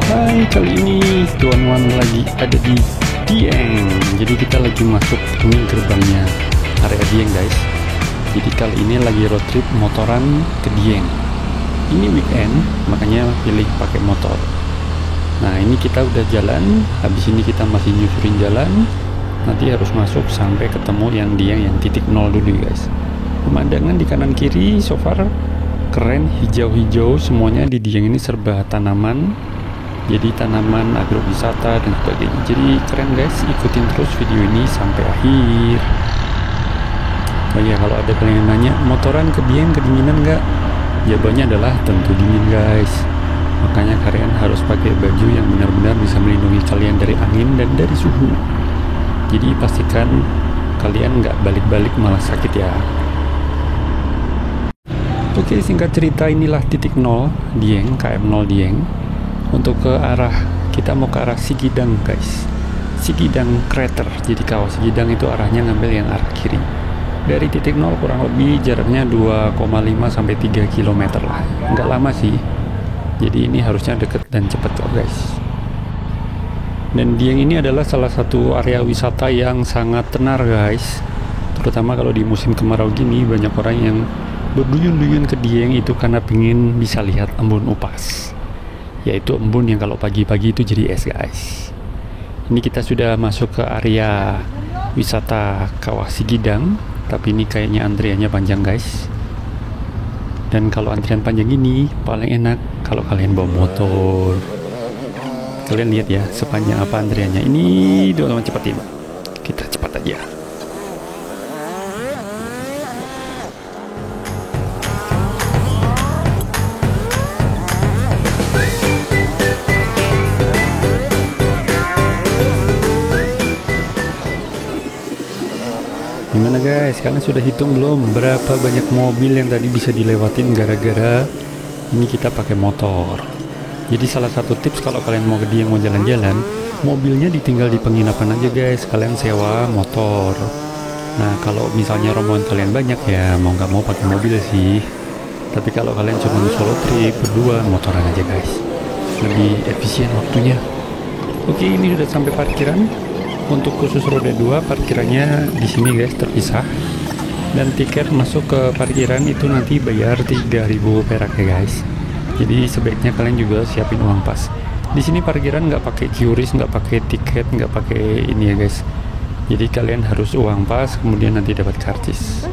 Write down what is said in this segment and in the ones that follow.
Hai, kali ini Tuan Wan lagi ada di Dieng. Jadi kita lagi masuk ini gerbangnya area Dieng guys. Jadi kali ini lagi road trip motoran ke Dieng. Ini weekend, makanya pilih pakai motor. Nah ini kita udah jalan, habis ini kita masih nyusurin jalan. Nanti harus masuk sampai ketemu yang Dieng yang titik nol dulu guys. Pemandangan di kanan kiri so far keren, hijau-hijau semuanya. Di Dieng ini serba tanaman, jadi tanaman agrowisata dan sebagainya. Jadi keren guys, ikutin terus video ini sampai akhir. Oh ya, kalau ada kalian yang nanya motoran ke Dieng kedinginan nggak? Jawabannya adalah tentu dingin guys. Makanya kalian harus pakai baju yang benar-benar bisa melindungi kalian dari angin dan dari suhu. Jadi pastikan kalian nggak balik-balik malah sakit ya. Oke, singkat cerita inilah titik nol Dieng, KM 0 Dieng. Untuk ke arah, kita mau ke arah Sigidang guys. Sigidang Crater. Jadi kawah Sigidang itu arahnya ngambil yang arah kiri. Dari titik nol kurang lebih jaraknya 2,5 sampai 3 km lah. Nggak lama sih. Jadi ini harusnya deket dan cepet kok guys. Dan Dieng ini adalah salah satu area wisata yang sangat tenar guys. Terutama kalau di musim kemarau gini, banyak orang yang berduyun-duyun ke Dieng itu karena pingin bisa lihat embun upas, yaitu embun yang kalau pagi-pagi itu jadi es guys. Ini kita sudah masuk ke area wisata Kawah Sigidang, tapi ini kayaknya antriannya panjang guys. Dan kalau antrian panjang ini paling enak kalau kalian bawa motor. Kalian lihat ya sepanjang apa antriannya. Ini teman-teman cepat ya, kita cepat aja. Gimana guys, kalian sudah hitung belum berapa banyak mobil yang tadi bisa dilewatin gara-gara ini kita pakai motor. Jadi salah satu tips kalau kalian mau ke Dieng mau jalan-jalan, mobilnya ditinggal di penginapan aja guys, kalian sewa motor. Nah kalau misalnya rombongan kalian banyak ya mau nggak mau pakai mobil sih. Tapi kalau kalian cuma solo trip berdua, motoran aja guys, lebih efisien waktunya. Oke, ini sudah sampai parkiran. Untuk khusus roda 2 parkirannya di sini guys terpisah, dan tiket masuk ke parkiran itu nanti bayar 3.000 perak ya guys. Jadi sebaiknya kalian juga siapin uang pas. Di sini parkiran nggak pakai QRIS, nggak pakai tiket, nggak pakai ini ya guys. Jadi kalian harus uang pas, kemudian nanti dapat karcis.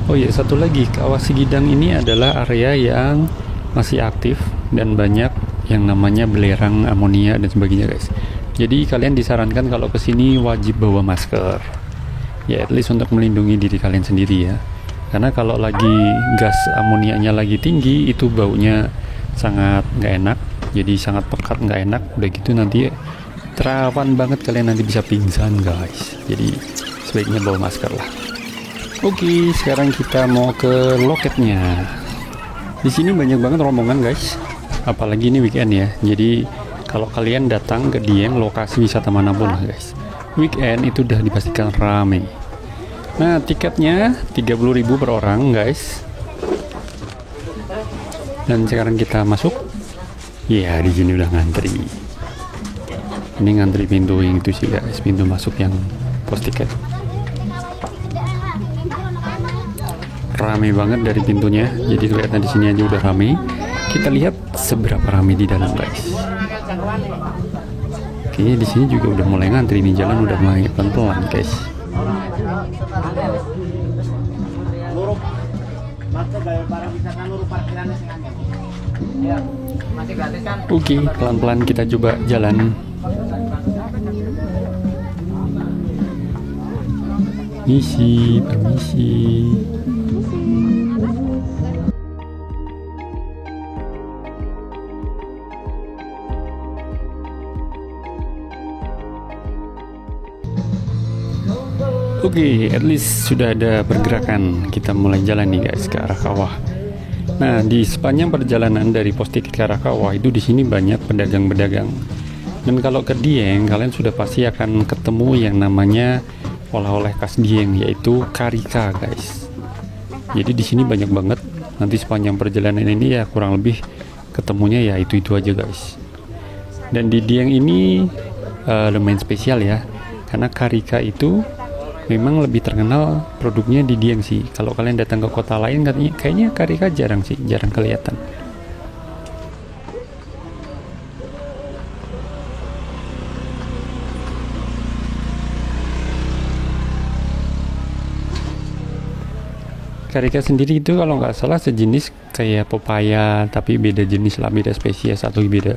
Oh iya, satu lagi, Kawah Sigidang ini adalah area yang masih aktif dan banyak yang namanya belerang amonia dan sebagainya guys. Jadi kalian disarankan kalau kesini wajib bawa masker, ya at least untuk melindungi diri kalian sendiri ya. Karena kalau lagi gas amonianya lagi tinggi itu baunya sangat nggak enak, jadi sangat pekat nggak enak. Udah gitu nanti terawan banget, kalian nanti bisa pingsan guys. Jadi sebaiknya bawa masker lah. Oke, sekarang kita mau ke loketnya. Di sini banyak banget rombongan guys, apalagi ini weekend ya. Jadi kalau kalian datang ke Dieng, lokasi wisata manapun lah guys, weekend itu udah dipastikan rame. Nah tiketnya 30.000 per orang guys. Dan sekarang kita masuk. Ya di sini udah ngantri. Ini ngantri pintu yang itu sih guys, pintu masuk yang pos tiket. Rame banget dari pintunya, jadi kelihatan di sini aja udah rame. Kita lihat seberapa rame di dalam guys. Kayaknya di sini juga udah mulai ngantri nih, jalan udah mulai pelan-pelan guys. Oke, pelan-pelan kita coba jalan. Permisi. Oke, at least sudah ada pergerakan. Kita mulai jalan nih guys ke arah kawah. Nah, di sepanjang perjalanan dari pos tiket ke arah kawah itu di sini banyak pedagang-pedagang. Dan kalau ke Dieng, kalian sudah pasti akan ketemu yang namanya oleh-oleh khas Dieng, yaitu karika guys. Jadi di sini banyak banget. Nanti sepanjang perjalanan ini ya kurang lebih ketemunya ya itu aja guys. Dan di Dieng ini lumayan spesial ya, karena Karika itu memang lebih terkenal produknya di Dieng sih. Kalau kalian datang ke kota lain kayaknya Karika jarang kelihatan. Karika sendiri itu kalau nggak salah sejenis kayak pepaya, tapi beda jenis lah, beda spesies atau beda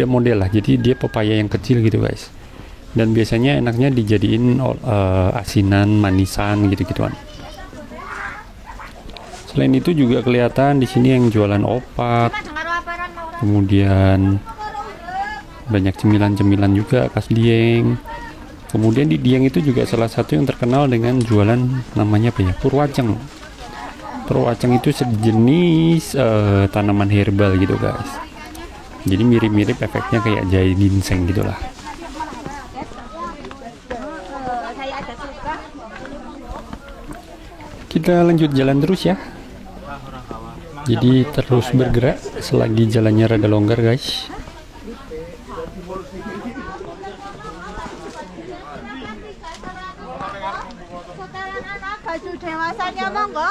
model lah. Jadi dia pepaya yang kecil gitu guys. Dan biasanya enaknya dijadiin asinan, manisan gitu-gituan. Selain itu juga kelihatan di sini yang jualan opak, kemudian banyak cemilan-cemilan juga khas Dieng. Kemudian di Dieng itu juga salah satu yang terkenal dengan jualan namanya apa ya, purwaceng. Purwaceng itu sejenis tanaman herbal gitu guys. Jadi mirip-mirip efeknya kayak jahe ginseng gitulah. Kita lanjut jalan terus ya. Jadi terus bergerak selagi jalannya rada longgar guys. Baju dewasanya monggo.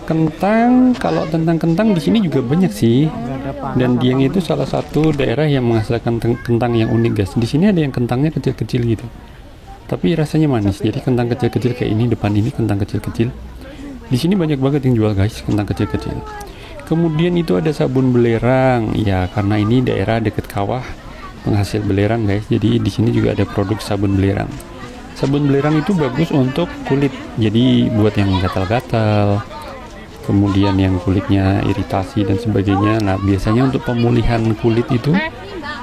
Kentang, kalau tentang kentang di sini juga banyak sih. Dan Dieng itu salah satu daerah yang menghasilkan kentang yang unik guys. Di sini ada yang kentangnya kecil-kecil gitu, tapi rasanya manis. Jadi kentang kecil-kecil kayak ini, depan ini kentang kecil-kecil. Di sini banyak banget yang jual guys, kentang kecil-kecil. Kemudian itu ada sabun belerang. Ya, karena ini daerah dekat kawah penghasil belerang guys. Jadi di sini juga ada produk sabun belerang. Sabun belerang itu bagus untuk kulit. Jadi buat yang gatal-gatal, kemudian yang kulitnya iritasi dan sebagainya. Nah, biasanya untuk pemulihan kulit itu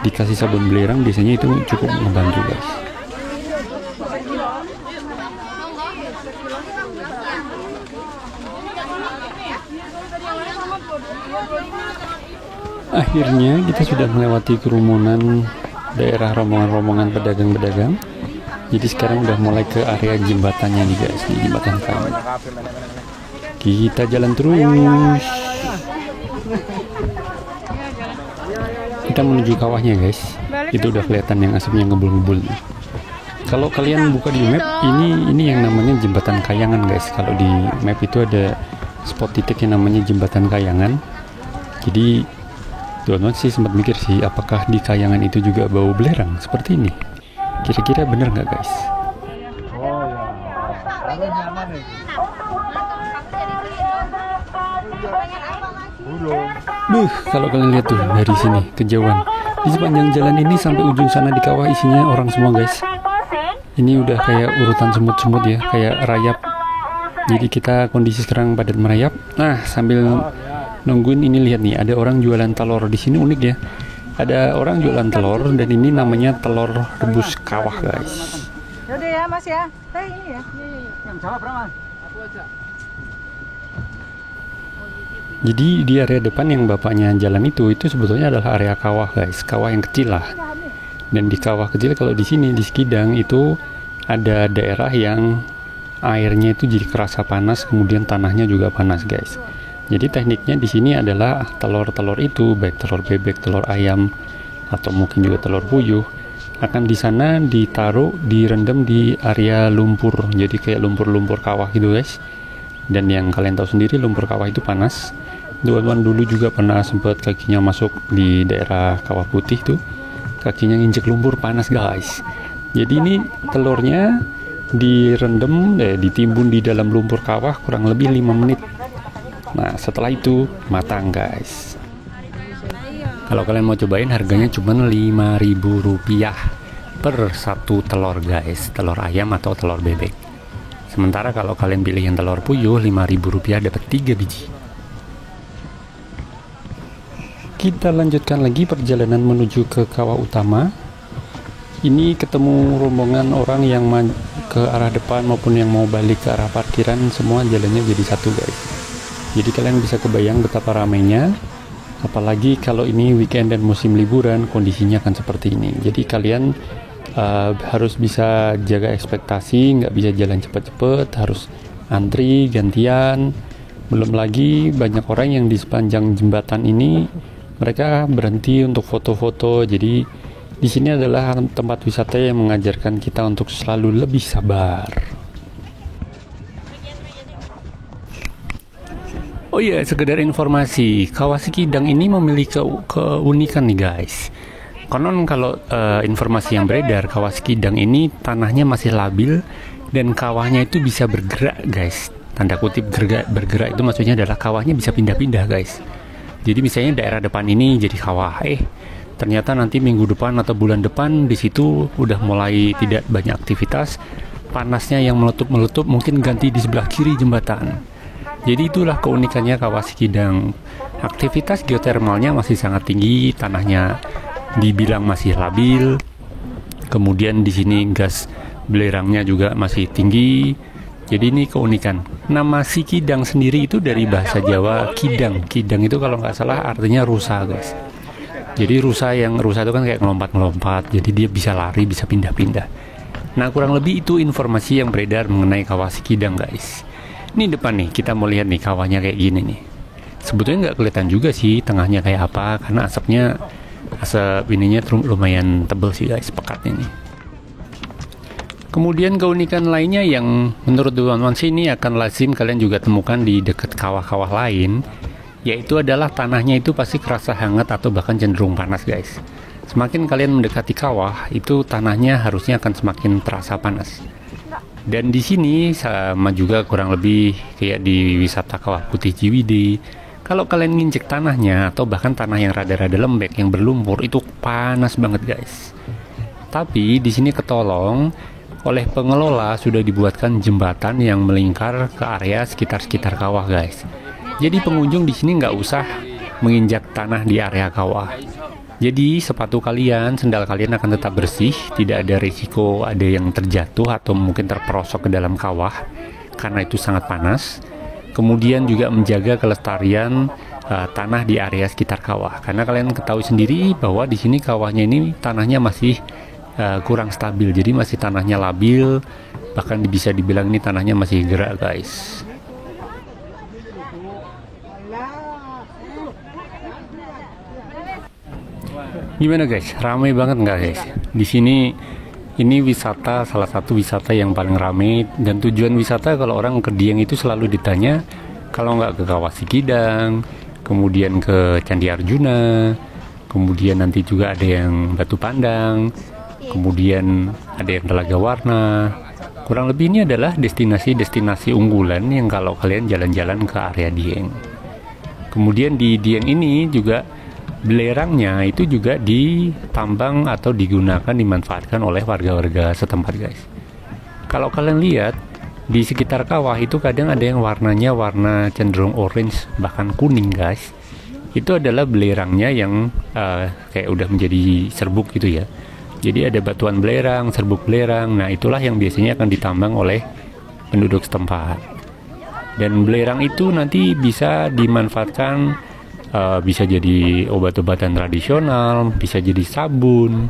dikasih sabun belerang, biasanya itu cukup membantu guys. Akhirnya kita sudah melewati kerumunan daerah rombongan-rombongan pedagang-pedagang. Jadi sekarang udah mulai ke area jembatannya nih guys, di jembatan kayu. Kita jalan terus. Kita menuju kawahnya guys. Itu udah kelihatan yang asapnya ngebul-ngebul. Kalau kalian buka di map, ini yang namanya jembatan Kayangan guys. Kalau di map itu ada spot titik yang namanya jembatan Kayangan. Jadi Donald sih sempat mikir sih, apakah di Kayangan itu juga bau belerang seperti ini? Kira-kira bener nggak guys? Kalau kalian lihat tuh dari sini kejauhan, di sepanjang jalan ini sampai ujung sana di kawah isinya orang semua guys. Ini udah kayak urutan semut-semut ya, kayak rayap. Jadi kita kondisi sekarang padat merayap. Nah, sambil nungguin ini, lihat nih, ada orang jualan telur di sini, unik ya. Ada orang jualan telur dan ini namanya telur rebus kawah guys. Yaudah ya mas ya. Ini ya. Yang jawab berapa? Aku aja. Jadi di area depan yang bapaknya jalan itu sebetulnya adalah area kawah guys, kawah yang kecil lah. Dan di kawah kecil, kalau di sini di Sekidang itu ada daerah yang airnya itu jadi kerasa panas, kemudian tanahnya juga panas guys. Jadi tekniknya di sini adalah telur-telur itu, baik telur bebek, telur ayam, atau mungkin juga telur puyuh, akan di sana ditaruh, direndam di area lumpur. Jadi kayak lumpur-lumpur kawah gitu guys. Dan yang kalian tahu sendiri, lumpur kawah itu panas. Tuan-tuan dulu juga pernah sempat kakinya masuk di daerah kawah putih tuh, kakinya nginjek lumpur, panas guys. Jadi ini telurnya direndam, ditimbun di dalam lumpur kawah kurang lebih 5 menit. Nah, setelah itu matang guys. Kalau kalian mau cobain, harganya cuma Rp5.000 per satu telur guys, telur ayam atau telur bebek. Sementara kalau kalian pilih yang telur puyuh, Rp5.000 dapat 3 biji. Kita lanjutkan lagi perjalanan menuju ke kawah utama. Ini ketemu rombongan orang yang ke arah depan maupun yang mau balik ke arah parkiran, semua jalannya jadi satu guys. Jadi kalian bisa kebayang betapa ramainya, apalagi kalau ini weekend dan musim liburan, kondisinya akan seperti ini. Jadi kalian harus bisa jaga ekspektasi, nggak bisa jalan cepet-cepet, harus antri gantian. Belum lagi banyak orang yang di sepanjang jembatan ini mereka berhenti untuk foto-foto. Jadi di sini adalah tempat wisata yang mengajarkan kita untuk selalu lebih sabar. Oh iya, sekedar informasi, Kawah Sikidang ini memiliki keunikan nih guys. Konon kalau informasi yang beredar, Kawah Sikidang ini tanahnya masih labil dan kawahnya itu bisa bergerak guys. Tanda kutip bergerak itu maksudnya adalah kawahnya bisa pindah-pindah guys. Jadi misalnya daerah depan ini jadi kawah, ternyata nanti minggu depan atau bulan depan di situ udah mulai tidak banyak aktivitas, panasnya yang meletup-meletup mungkin ganti di sebelah kiri jembatan. Jadi itulah keunikannya Kawah Sikidang. Aktivitas geotermalnya masih sangat tinggi, tanahnya dibilang masih labil. Kemudian di sini gas belerangnya juga masih tinggi. Jadi ini keunikan. Nama Sikidang sendiri itu dari bahasa Jawa kidang. Kidang itu kalau nggak salah artinya rusa guys. Jadi rusa itu kan kayak ngelompat-ngelompat. Jadi dia bisa lari, bisa pindah-pindah. Nah kurang lebih itu informasi yang beredar mengenai Kawah Sikidang guys. Ini depan nih, kita mau lihat nih kawahnya kayak gini nih. Sebetulnya nggak kelihatan juga sih tengahnya kayak apa, karena asap ininya lumayan tebel sih guys, pekat ini. Kemudian keunikan lainnya yang menurut teman-teman sini akan lazim kalian juga temukan di dekat kawah-kawah lain, yaitu adalah tanahnya itu pasti kerasa hangat atau bahkan cenderung panas guys. Semakin kalian mendekati kawah, itu tanahnya harusnya akan semakin terasa panas. Dan di sini sama juga kurang lebih kayak di wisata Kawah Putih Ciwidey. Kalau kalian nginjek tanahnya atau bahkan tanah yang rada-rada lembek yang berlumpur itu panas banget guys. Tapi di sini ketolong oleh pengelola sudah dibuatkan jembatan yang melingkar ke area sekitar kawah guys. Jadi pengunjung di sini nggak usah menginjak tanah di area kawah. Jadi sepatu kalian, sendal kalian akan tetap bersih, tidak ada risiko ada yang terjatuh atau mungkin terperosok ke dalam kawah karena itu sangat panas. Kemudian juga menjaga kelestarian tanah di area sekitar kawah. Karena kalian ketahui sendiri bahwa di sini kawahnya ini tanahnya masih kurang stabil, jadi masih tanahnya labil, bahkan bisa dibilang ini tanahnya masih gerak guys. Gimana guys? Ramai banget nggak guys? Di sini ini wisata, salah satu wisata yang paling ramai, dan tujuan wisata kalau orang ke Dieng itu selalu ditanya kalau nggak ke Kawah Sikidang, kemudian ke Candi Arjuna, kemudian nanti juga ada yang Batu Pandang, kemudian ada yang Telaga Warna. Kurang lebih ini adalah destinasi-destinasi unggulan yang kalau kalian jalan-jalan ke area Dieng. Kemudian di Dieng ini juga belerangnya itu juga ditambang atau digunakan, dimanfaatkan oleh warga-warga setempat guys. Kalau kalian lihat di sekitar kawah itu kadang ada yang warnanya warna cenderung orange bahkan kuning guys. Itu adalah belerangnya yang kayak udah menjadi serbuk gitu ya. Jadi ada batuan belerang, serbuk belerang. Nah itulah yang biasanya akan ditambang oleh penduduk setempat. Dan belerang itu nanti bisa dimanfaatkan, bisa jadi obat-obatan tradisional, bisa jadi sabun,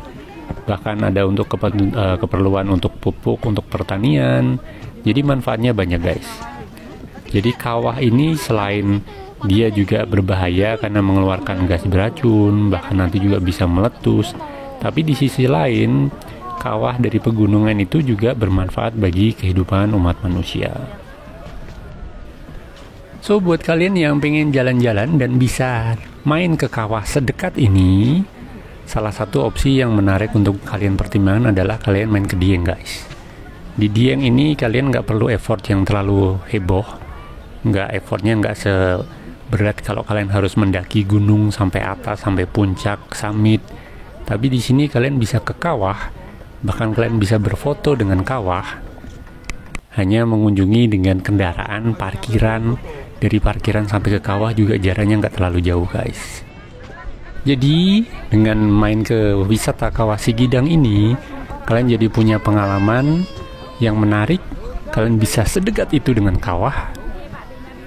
bahkan ada untuk keperluan untuk pupuk, untuk pertanian. Jadi manfaatnya banyak guys. Jadi kawah ini selain dia juga berbahaya karena mengeluarkan gas beracun, bahkan nanti juga bisa meletus, tapi di sisi lain kawah dari pegunungan itu juga bermanfaat bagi kehidupan umat manusia. So buat kalian yang pengen jalan-jalan dan bisa main ke kawah sedekat ini, salah satu opsi yang menarik untuk kalian pertimbangkan adalah kalian main ke Dieng guys. Di Dieng ini kalian nggak perlu effort yang terlalu heboh, effortnya nggak seberat kalau kalian harus mendaki gunung sampai atas, sampai puncak, summit. Tapi di sini kalian bisa ke kawah, bahkan kalian bisa berfoto dengan kawah, hanya mengunjungi dengan kendaraan parkiran. Dari parkiran sampai ke kawah juga jaraknya nggak terlalu jauh guys. Jadi dengan main ke wisata Kawah Sikidang ini, kalian jadi punya pengalaman yang menarik. Kalian bisa sedekat itu dengan kawah,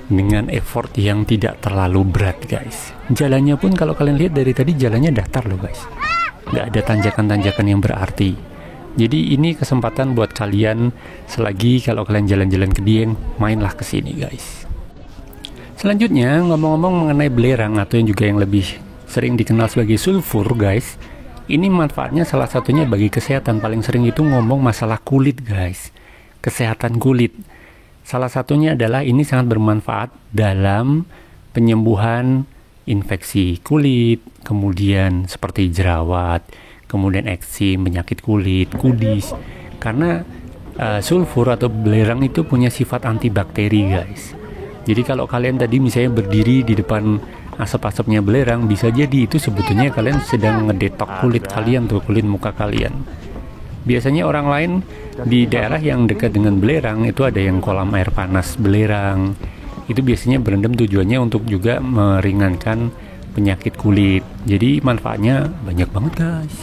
dengan effort yang tidak terlalu berat guys. Jalannya pun kalau kalian lihat dari tadi jalannya datar loh guys, nggak ada tanjakan-tanjakan yang berarti. Jadi ini kesempatan buat kalian, selagi kalau kalian jalan-jalan ke Dieng, mainlah ke sini guys. Selanjutnya, ngomong-ngomong mengenai belerang atau yang juga yang lebih sering dikenal sebagai sulfur guys. Ini manfaatnya salah satunya bagi kesehatan. Paling sering itu ngomong masalah kulit guys. Kesehatan kulit. Salah satunya adalah ini sangat bermanfaat dalam penyembuhan infeksi kulit, kemudian seperti jerawat, kemudian eksim, penyakit kulit, kudis. Karena sulfur atau belerang itu punya sifat antibakteri guys. Jadi kalau kalian tadi misalnya berdiri di depan asap-asapnya belerang, bisa jadi itu sebetulnya kalian sedang ngedetok kulit kalian tuh, kulit muka kalian. Biasanya orang lain di daerah yang dekat dengan belerang itu ada yang kolam air panas belerang. Itu biasanya berendam tujuannya untuk juga meringankan penyakit kulit. Jadi manfaatnya banyak banget guys.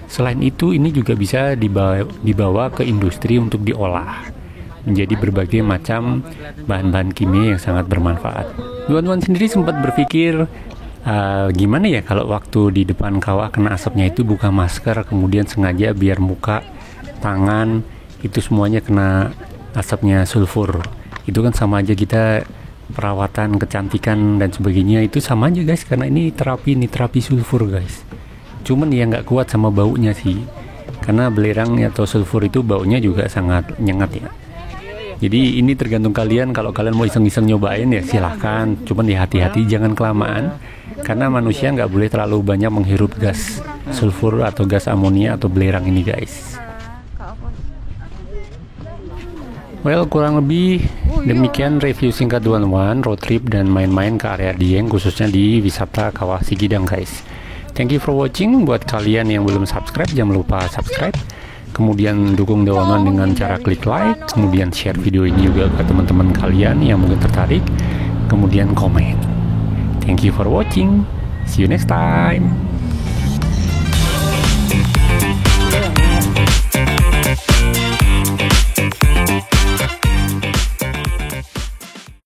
Selain itu ini juga bisa dibawa ke industri untuk diolah menjadi berbagai macam bahan-bahan kimia yang sangat bermanfaat. Tuan-tuan sendiri sempat berpikir gimana ya kalau waktu di depan kawah kena asapnya itu buka masker, kemudian sengaja biar muka, tangan itu semuanya kena asapnya sulfur. Itu kan sama aja kita perawatan kecantikan dan sebagainya, itu sama aja guys, karena ini terapi sulfur guys. Cuman ya nggak kuat sama baunya sih, karena belerang atau sulfur itu baunya juga sangat nyengat ya. Jadi ini tergantung kalian, kalau kalian mau iseng-iseng nyobain ya silahkan, cuman ya hati-hati jangan kelamaan, karena manusia nggak boleh terlalu banyak menghirup gas sulfur atau gas amonia atau belerang ini guys. Well, kurang lebih demikian review singkat tuan-tuan road trip dan main-main ke area Dieng, khususnya di wisata Kawah Sigidang guys. Thank you for watching. Buat kalian yang belum subscribe, jangan lupa subscribe. Kemudian dukung tuan-tuan dengan cara klik like, kemudian share video ini juga ke teman-teman kalian yang mungkin tertarik, kemudian komen. Thank you for watching. See you next time.